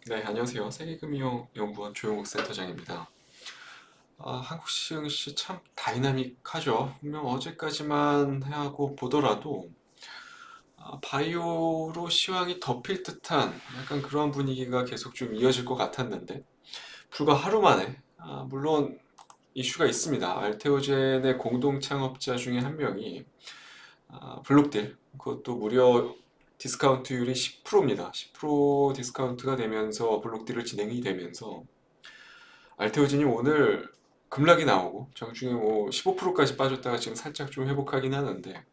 네, 안녕하세요. 세계금융연구원 조용욱 센터장입니다. 한국 시흥시 참 다이나믹하죠. 분명 어제까지만 하고 보더라도 바이오로 시황이 덮일 듯한 약간 그런 분위기가 계속 좀 이어질 것 같았는데 불과 하루 만에 물론 이슈가 있습니다. 알테오젠의 공동 창업자 중에 한 명이 블록딜 그것도 무려 디스카운트율이 10%입니다. 10% 디스카운트가 되면서 블록딜을 진행이 되면서 알테오진이 오늘 급락이 나오고 장중에 뭐 15%까지 빠졌다가 지금 살짝 좀 회복하긴 하는데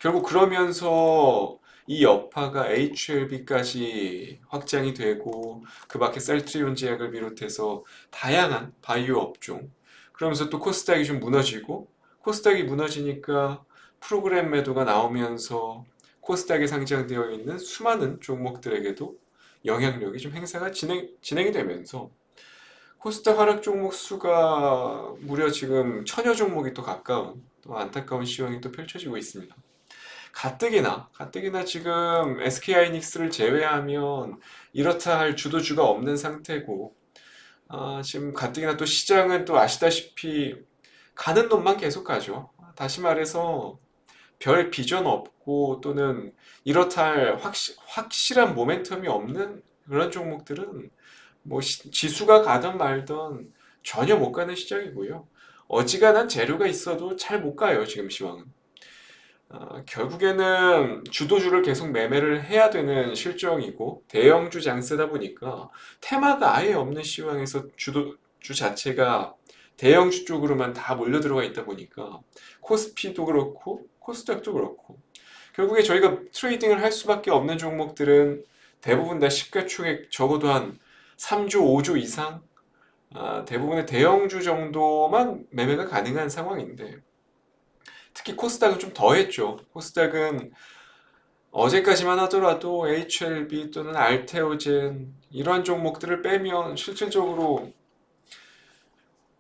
결국 그러면서 이 여파가 HLB까지 확장이 되고 그 밖에 셀트리온 제약을 비롯해서 다양한 바이오 업종 그러면서 또 코스닥이 좀 무너지고 코스닥이 무너지니까 프로그램 매도가 나오면서 코스닥에 상장되어 있는 수많은 종목들에게도 영향력이 좀 행사가 진행이 되면서 코스닥 하락 종목 수가 무려 지금 천여 종목이 또 가까운 또 안타까운 시황이 또 펼쳐지고 있습니다. 가뜩이나 지금 SK하이닉스를 제외하면 이렇다 할 주도주가 없는 상태고 지금 가뜩이나 또 시장은 또 아시다시피 가는 놈만 계속 가죠. 다시 말해서 별 비전 없고 또는 이렇다 할 확실한 모멘텀이 없는 그런 종목들은 뭐 지수가 가든 말든 전혀 못 가는 시장이고요. 어지간한 재료가 있어도 잘 못 가요, 지금 시황은. 결국에는 주도주를 계속 매매를 해야 되는 실정이고 대형주 장세다 보니까 테마가 아예 없는 시황에서 주도주 자체가 대형주 쪽으로만 다 몰려 들어가 있다 보니까 코스피도 그렇고 코스닥도 그렇고 결국에 저희가 트레이딩을 할 수밖에 없는 종목들은 대부분 다 시가총액 적어도 한 3조, 5조 이상 대부분의 대형주 정도만 매매가 가능한 상황인데 특히 코스닥은 좀 더했죠. 코스닥은 어제까지만 하더라도 HLB 또는 알테오젠 이러한 종목들을 빼면 실질적으로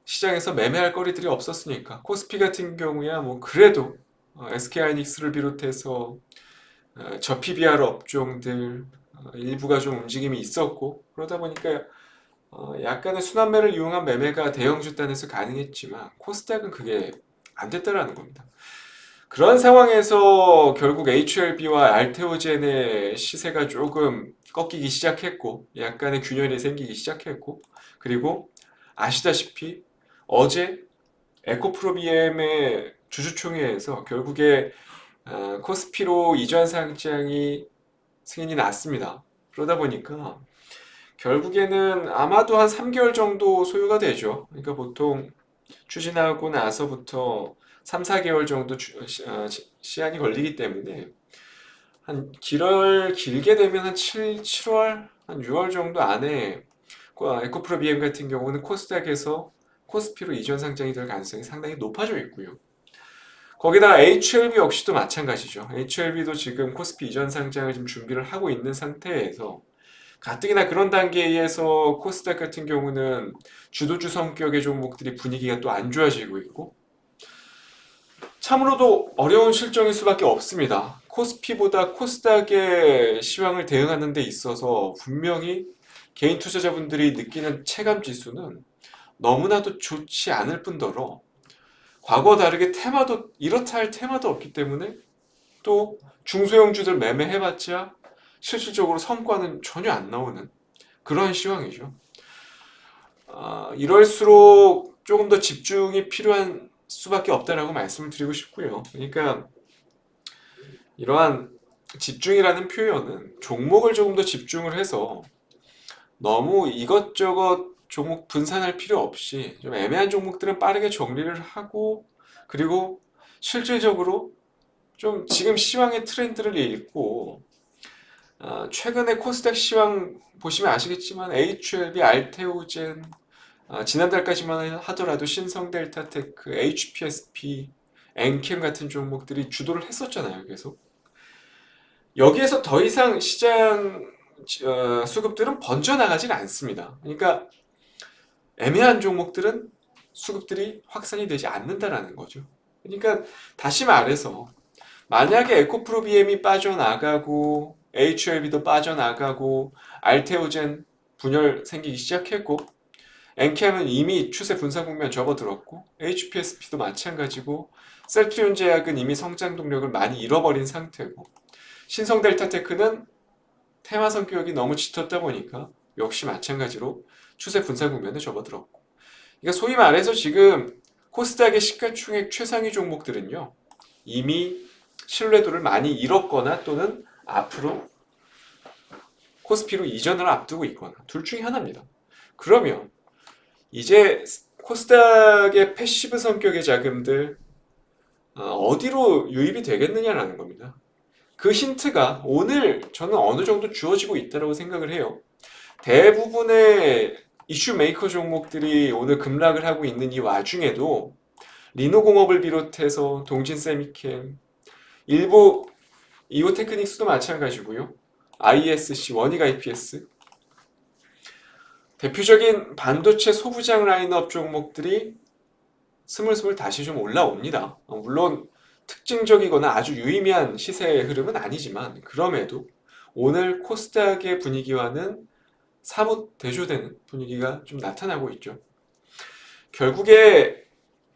시장에서 매매할 거리들이 없었으니까 코스피 같은 경우야 뭐 그래도 SK하이닉스를 비롯해서 저 PBR 업종들 일부가 좀 움직임이 있었고 그러다 보니까 약간의 순환매를 이용한 매매가 대형주 단에서 가능했지만 코스닥은 그게 안 됐다라는 겁니다. 그런 상황에서 결국 HLB와 알테오젠의 시세가 조금 꺾이기 시작했고 약간의 균열이 생기기 시작했고 그리고 아시다시피 어제 에코프로비엠의 주주총회에서 결국에 코스피로 이전 상장이 승인이 났습니다. 그러다 보니까 결국에는 아마도 한 3개월 정도 소요가 되죠. 그러니까 보통 추진하고 나서부터 3, 4개월 정도 시한이 걸리기 때문에 길게 되면 한 7월, 한 6월 정도 안에 에코프로 BM 같은 경우는 코스닥에서 코스피로 이전 상장이 될 가능성이 상당히 높아져 있고요. 거기다가 HLB 역시도 마찬가지죠. HLB도 지금 코스피 이전 상장을 지금 준비를 하고 있는 상태에서 가뜩이나 그런 단계에서 코스닥 같은 경우는 주도주 성격의 종목들이 분위기가 또 안 좋아지고 있고 참으로도 어려운 실정일 수밖에 없습니다. 코스피보다 코스닥의 시황을 대응하는 데 있어서 분명히 개인 투자자분들이 느끼는 체감 지수는 너무나도 좋지 않을 뿐더러 과거와 다르게 테마도 이렇다 할 테마도 없기 때문에 또 중소형주들 매매해봤자 실질적으로 성과는 전혀 안 나오는 그러한 시황이죠. 이럴수록 조금 더 집중이 필요한 수밖에 없다라고 말씀을 드리고 싶고요. 그러니까 이러한 집중이라는 표현은 종목을 조금 더 집중을 해서 너무 이것저것 종목 분산할 필요 없이 좀 애매한 종목들은 빠르게 정리를 하고 그리고 실질적으로 좀 지금 시황의 트렌드를 읽고 최근에 코스닥 시황 보시면 아시겠지만 HLB, 알테오젠 지난달까지만 하더라도 신성델타테크, HPSP, 엔캠 같은 종목들이 주도를 했었잖아요, 계속. 여기에서 더 이상 시장 수급들은 번져나가진 않습니다. 그러니까 애매한 종목들은 수급들이 확산이 되지 않는다라는 거죠. 그러니까 다시 말해서 만약에 에코프로비엠이 빠져나가고 HLB도 빠져나가고 알테오젠 분열 생기기 시작했고, 엔캠은 이미 추세 분산 국면 접어들었고, HPSP도 마찬가지고, 셀트리온 제약은 이미 성장 동력을 많이 잃어버린 상태고, 신성 델타테크는 테마 성격이 너무 짙었다 보니까 역시 마찬가지로 추세 분산 국면에 접어들었고, 그러니까 소위 말해서 지금 코스닥의 시가총액 최상위 종목들은요, 이미 신뢰도를 많이 잃었거나 또는 앞으로 코스피로 이전을 앞두고 있거나 둘 중에 하나입니다. 그러면 이제 코스닥의 패시브 성격의 자금들 어디로 유입이 되겠느냐라는 겁니다. 그 힌트가 오늘 저는 어느 정도 주어지고 있다고 생각을 해요. 대부분의 이슈 메이커 종목들이 오늘 급락을 하고 있는 이 와중에도 리노공업을 비롯해서 동진세미캠, 일부 이오테크닉스도 마찬가지고요. ISC, 원익 IPS, 대표적인 반도체 소부장 라인업 종목들이 스물스물 다시 좀 올라옵니다. 물론 특징적이거나 아주 유의미한 시세의 흐름은 아니지만 그럼에도 오늘 코스닥의 분위기와는 사뭇 대조되는 분위기가 좀 나타나고 있죠. 결국에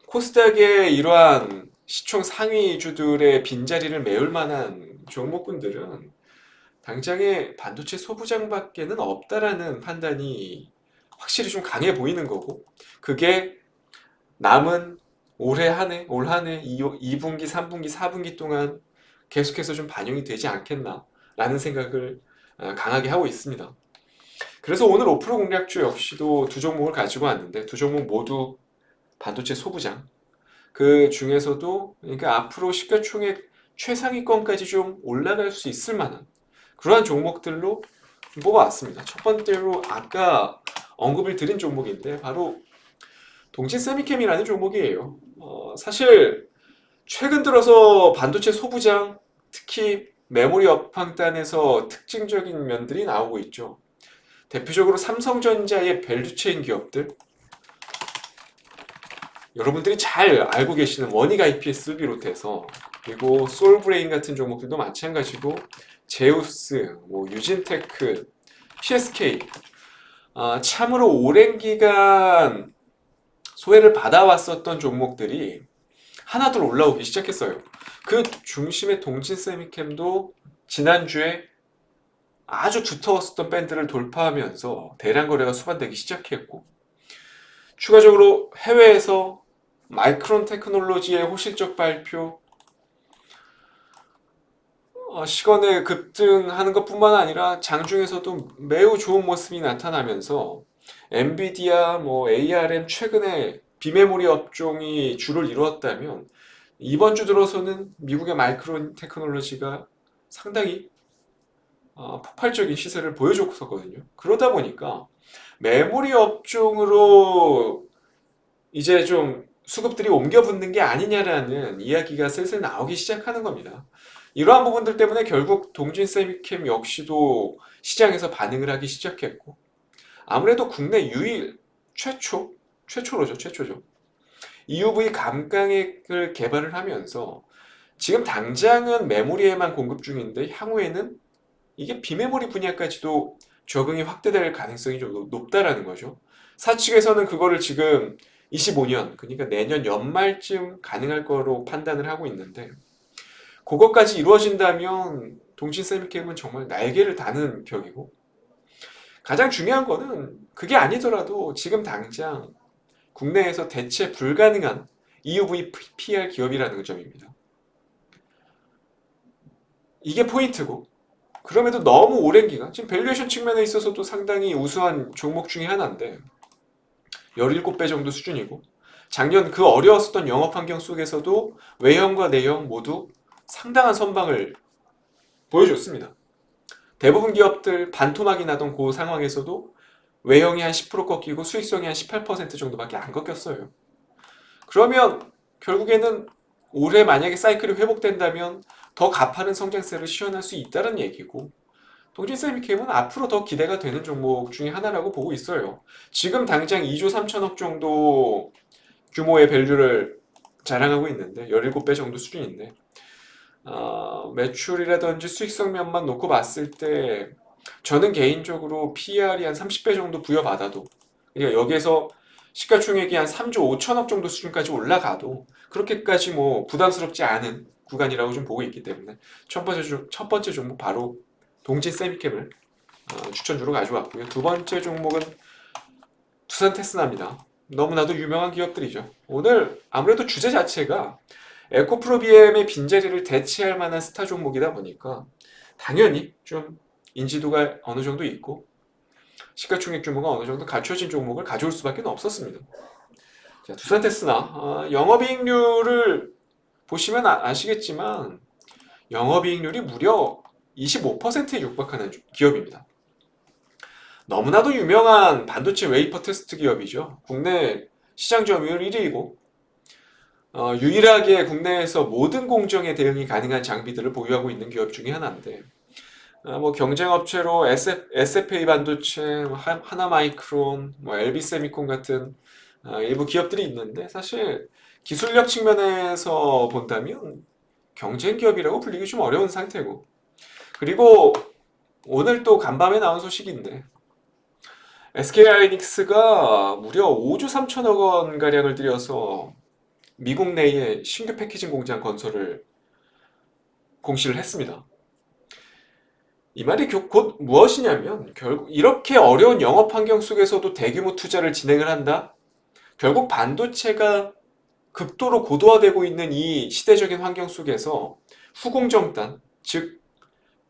코스닥의 이러한 시총 상위주들의 빈자리를 메울 만한 종목군들은 당장에 반도체 소부장밖에는 없다라는 판단이 확실히 좀 강해 보이는 거고, 그게 남은 올해 한 해, 올 한 해, 2분기, 3분기, 4분기 동안 계속해서 좀 반영이 되지 않겠나라는 생각을 강하게 하고 있습니다. 그래서 오늘 5% 공략주 역시도 두 종목을 가지고 왔는데, 두 종목 모두 반도체 소부장. 그 중에서도 그러니까 앞으로 시가총액 최상위권까지 좀 올라갈 수 있을 만한 그러한 종목들로 뽑아왔습니다. 첫 번째로 아까 언급을 드린 종목인데 바로 동진세미캠이라는 종목이에요. 사실 최근 들어서 반도체 소부장, 특히 메모리 업황단에서 특징적인 면들이 나오고 있죠. 대표적으로 삼성전자의 밸류체인 기업들, 여러분들이 잘 알고 계시는 원익 IPS를 비롯해서, 그리고 솔브레인 같은 종목들도 마찬가지고, 제우스, 유진테크, PSK, 참으로 오랜 기간 소외를 받아왔었던 종목들이 하나둘 올라오기 시작했어요. 그 중심의 동진세미캠도 지난주에 아주 두터웠었던 밴드를 돌파하면서 대량 거래가 수반되기 시작했고, 추가적으로 해외에서 마이크론 테크놀로지의 호실적 발표, 시간에 급등하는 것뿐만 아니라 장중에서도 매우 좋은 모습이 나타나면서 엔비디아, ARM 최근에 비메모리 업종이 주를 이루었다면 이번 주 들어서는 미국의 마이크론 테크놀로지가 상당히 폭발적인 시세를 보여줬었거든요. 그러다 보니까 메모리 업종으로 이제 좀 수급들이 옮겨 붙는 게 아니냐라는 이야기가 슬슬 나오기 시작하는 겁니다. 이러한 부분들 때문에 결국 동진세미캠 역시도 시장에서 반응을 하기 시작했고, 아무래도 국내 유일 최초죠. EUV 감광액을 개발을 하면서 지금 당장은 메모리에만 공급 중인데 향후에는 이게 비메모리 분야까지도 적응이 확대될 가능성이 좀 높다라는 거죠. 사측에서는 그거를 지금 25년, 그러니까 내년 연말쯤 가능할 거로 판단을 하고 있는데, 그것까지 이루어진다면 동신세미캠은 정말 날개를 다는 격이고, 가장 중요한 거는 그게 아니더라도 지금 당장 국내에서 대체 불가능한 EUV PR 기업이라는 점입니다. 이게 포인트고, 그럼에도 너무 오랜 기간, 지금 밸류에이션 측면에 있어서도 상당히 우수한 종목 중에 하나인데 17배 정도 수준이고, 작년 그 어려웠었던 영업 환경 속에서도 외형과 내형 모두 상당한 선방을 보여줬습니다. 대부분 기업들 반토막이 나던 그 상황에서도 외형이 한 10% 꺾이고 수익성이 한 18% 정도밖에 안 꺾였어요. 그러면 결국에는 올해 만약에 사이클이 회복된다면 더 가파른 성장세를 시현할 수 있다는 얘기고, 동진세미캠은 앞으로 더 기대가 되는 종목 중에 하나라고 보고 있어요. 지금 당장 2조 3천억 정도 규모의 밸류를 자랑하고 있는데 17배 정도 수준인데, 매출이라든지 수익성 면만 놓고 봤을 때 저는 개인적으로 PER이 한 30배 정도 부여받아도, 그러니까 여기에서 시가총액이 한 3조 5천억 정도 수준까지 올라가도 그렇게까지 뭐 부담스럽지 않은 구간이라고 좀 보고 있기 때문에 첫 번째 종목 바로 동진 세미캠을 추천주로 가져왔고요. 두 번째 종목은 두산 테스나입니다. 너무나도 유명한 기업들이죠. 오늘 아무래도 주제 자체가 에코프로비엠의 빈자리를 대체할 만한 스타 종목이다 보니까 당연히 좀 인지도가 어느 정도 있고 시가총액 규모가 어느 정도 갖춰진 종목을 가져올 수밖에 없었습니다. 자, 두산 테스나 영업이익률을 보시면 아시겠지만 영업이익률이 무려 25%에 육박하는 기업입니다. 너무나도 유명한 반도체 웨이퍼 테스트 기업이죠. 국내 시장 점유율 1위이고 유일하게 국내에서 모든 공정에 대응이 가능한 장비들을 보유하고 있는 기업 중에 하나인데 뭐 경쟁업체로 SFA 반도체, 하나마이크론, 뭐 LB세미콘 같은 일부 기업들이 있는데 사실 기술력 측면에서 본다면 경쟁 기업이라고 불리기 좀 어려운 상태고, 그리고 오늘 또 간밤에 나온 소식인데 SK하이닉스가 무려 5조 3천억 원 가량을 들여서 미국 내에 신규 패키징 공장 건설을 공시를 했습니다. 이 말이 곧 무엇이냐면 결국 이렇게 어려운 영업 환경 속에서도 대규모 투자를 진행을 한다? 결국 반도체가 극도로 고도화되고 있는 이 시대적인 환경 속에서 후공정단, 즉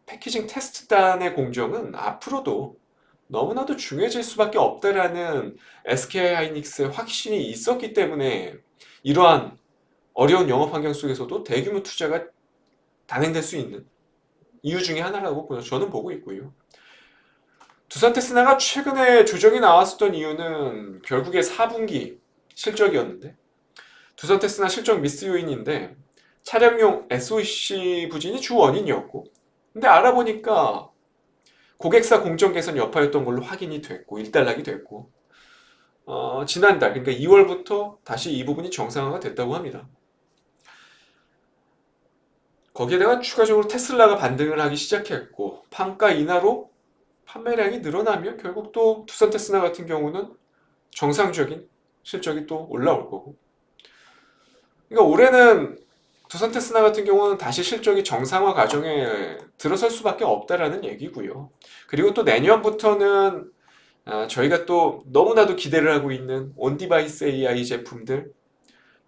패키징 테스트단의 공정은 앞으로도 너무나도 중요해질 수밖에 없다라는 SK하이닉스의 확신이 있었기 때문에 이러한 어려운 영업 환경 속에서도 대규모 투자가 단행될 수 있는 이유 중에 하나라고 저는 보고 있고요. 두산 테스나가 최근에 조정이 나왔었던 이유는 결국에 4분기 실적이었는데 두산 테스나 실적 미스 요인인데 차량용 SOC 부진이 주 원인이었고, 근데 알아보니까 고객사 공정 개선 여파였던 걸로 확인이 됐고 일단락이 됐고 지난달 그러니까 2월부터 다시 이 부분이 정상화가 됐다고 합니다. 거기에다가 추가적으로 테슬라가 반등을 하기 시작했고 판가 인하로 판매량이 늘어나면 결국 또 두산 테스나 같은 경우는 정상적인 실적이 또 올라올 거고, 그러니까 올해는 두산 테스나 같은 경우는 다시 실적이 정상화 과정에 들어설 수밖에 없다라는 얘기고요. 그리고 또 내년부터는 저희가 또 너무나도 기대를 하고 있는 온디바이스 AI 제품들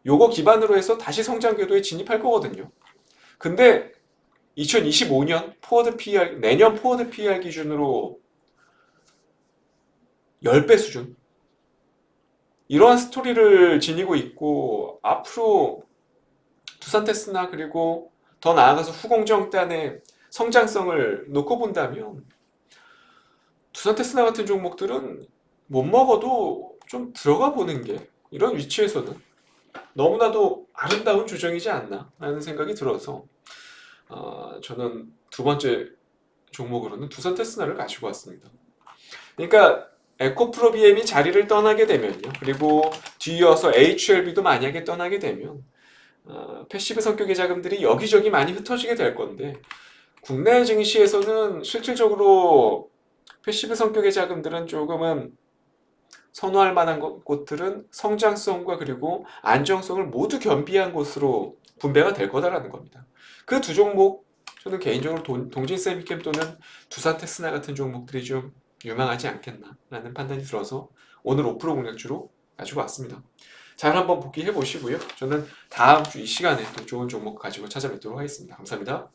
요거 기반으로 해서 다시 성장 궤도에 진입할 거거든요. 근데 2025년 포워드 PER, 내년 포워드 PER 기준으로 10배 수준 이러한 스토리를 지니고 있고, 앞으로 두산 테스나 그리고 더 나아가서 후공정단의 성장성을 놓고 본다면 두산 테스나 같은 종목들은 못 먹어도 좀 들어가 보는 게 이런 위치에서는 너무나도 아름다운 조정이지 않나 라는 생각이 들어서 저는 두 번째 종목으로는 두산 테스나를 가지고 왔습니다. 그러니까 에코프로비엠이 자리를 떠나게 되면요, 그리고 뒤이어서 HLB도 만약에 떠나게 되면 패시브 성격의 자금들이 여기저기 많이 흩어지게 될 건데 국내 증시에서는 실질적으로 패시브 성격의 자금들은 조금은 선호할 만한 곳들은 성장성과 그리고 안정성을 모두 겸비한 곳으로 분배가 될 거다라는 겁니다. 그 두 종목 저는 개인적으로 동진 세미캠 또는 두산 테스나 같은 종목들이 좀 유망하지 않겠나라는 판단이 들어서 오늘 5% 공략주로 가지고 왔습니다. 잘 한번 복귀해 보시고요. 저는 다음 주 이 시간에 또 좋은 종목 가지고 찾아뵙도록 하겠습니다. 감사합니다.